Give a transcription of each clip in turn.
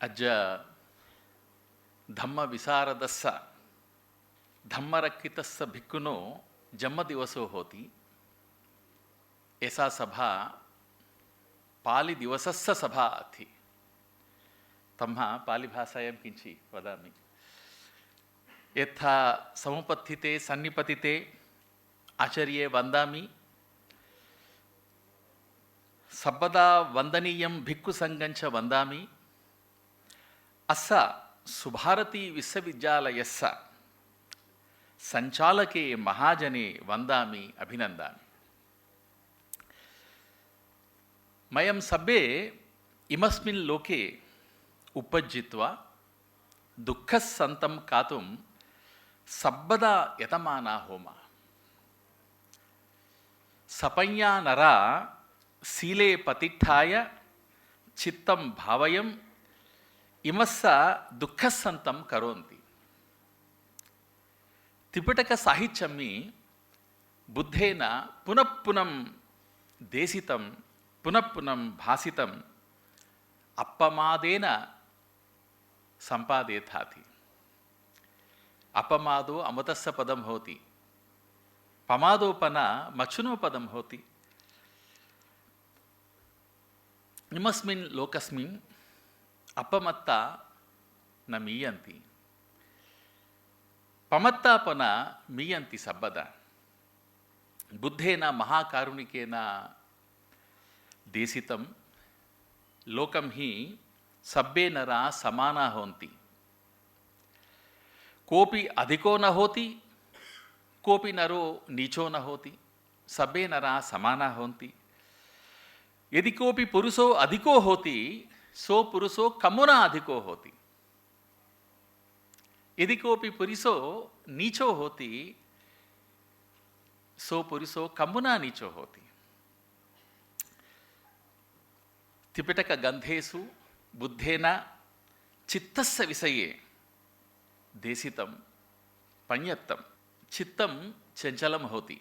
अद्य धम्मविशारदस्य धम्मरक्षितस्य भिक्खुनो जन्मदिवसो होति। एषा सभा पालिदिवसस्य सभा अस्ति। तम्ह पालिभाषायां किञ्चित् वदामि। यथा समुपत्थिते सन्निपतिते आचार्ये वन्दामि, सर्वदा वन्दनीयं भिक्खुसङ्घञ्च वन्दामि। अस्य सुभारती विश्वविद्यालयस्य संचालके महाजने वन्दामि, अभिनन्दामि। मयं सर्वे इमस्मिन् लोके उपजित्वा दुःखस्सन्तं कातुं सर्वदा यतमाना होमा। सपञ्ञा नरा शीले पतिष्ठाय चित्तं भावयन् इमस्य दुःखस्सन्तं करोन्ति। त्रिपिटकसाहित्यमि बुद्धेन पुनः पुनः देशितं पुनः पुनः भासितं अपमादेन संपादेथाति। अपमादो अमृतस्य पदं होति, पमादोपन मच्छुनो पदं होति। इमस्मिन् लोकस्मिन् अपमत्ता न मीयन्ति, पमत्तापन मीयन्ति सर्वदा। बुद्धेन महाकारुणिकेन देशितं लोकं हि सर्वे नरा समाना होन्ति। कोऽपि अधिको न होति, कोऽपि नरो नीचो न होति। सर्वे नरा समाना होन्ति। यदि कोऽपि पुरुषो अधिको होति, सो पुरुषो कमुना अधिको होति। यदि कोऽपि पुरुषो नीचो होति, सो पुरुषो कमुना नीचो होति। त्रिपिटकग्रन्थेषु बुद्धेन चित्तस्य विषये देशितं पञ्यत्तं। चित्तं चञ्चलं होति,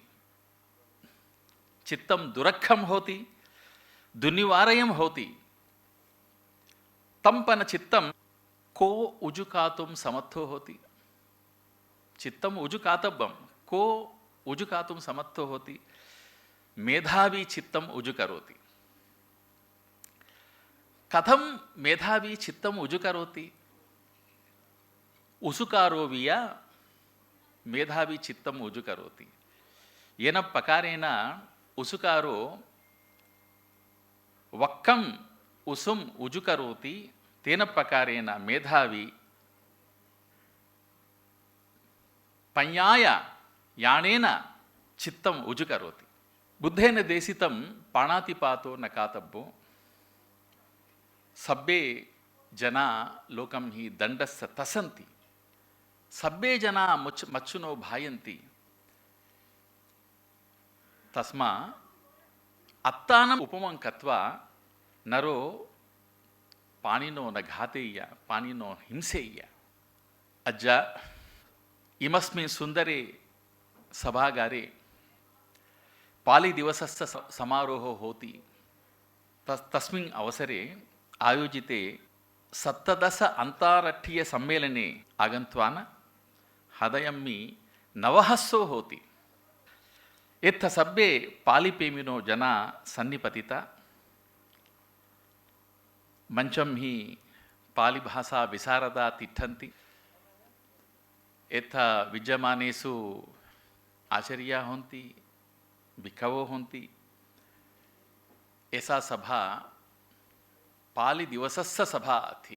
चित्तं दुरखं होति, दुर्निवारयं होति। तंपन चित्तं को उजुकातुं समर्थो होति। चित्तं उजुकातव्यं, को उजुकातुं समर्थो होति। मेधावी चित्तं उजुकरोति। कथं मेधावी चित्तं उजुकरोति? उसुकारो विया मेधावी चित्तं उजुकरोति। येन प्रकारेण उसुकारो वक्कम् उसुम् उजुकरोति, तेन प्रकारेण मेधावी पञ्याय यानेन चित्तं उजुकरोति। बुद्धेन देशितं पाणातिपातो न कातव्यो। सर्वे जना लोकं हि दण्डस्य तसन्ति। सर्वे जना मच्छुनो भायन्ति। तस्मा अत्तानम् उपमं कृत्वा नरो पाणिनो न घातेय, पाणिनो हिंसेय। अद्य इमस्मिन् सुन्दरे सभागारे पालिदिवसस्य समारोहो होति। तस्मिन् अवसरे आयोजिते सप्तदश अन्ताराष्ट्रीय सम्मेलने आगन्तवान् हृदयं मे नवहस्सो होति। यत्र सर्वे पालिप्रेमिनो जना सन्निपतिता। मंचं हि पालिभाषा विशारदा तिष्ठन्ति। यत्र विद्यमानेषु आचार्या होन्ति, भिक्खवो होन्ति। एषा सभा पालिदिवसस्य सभा अस्ति।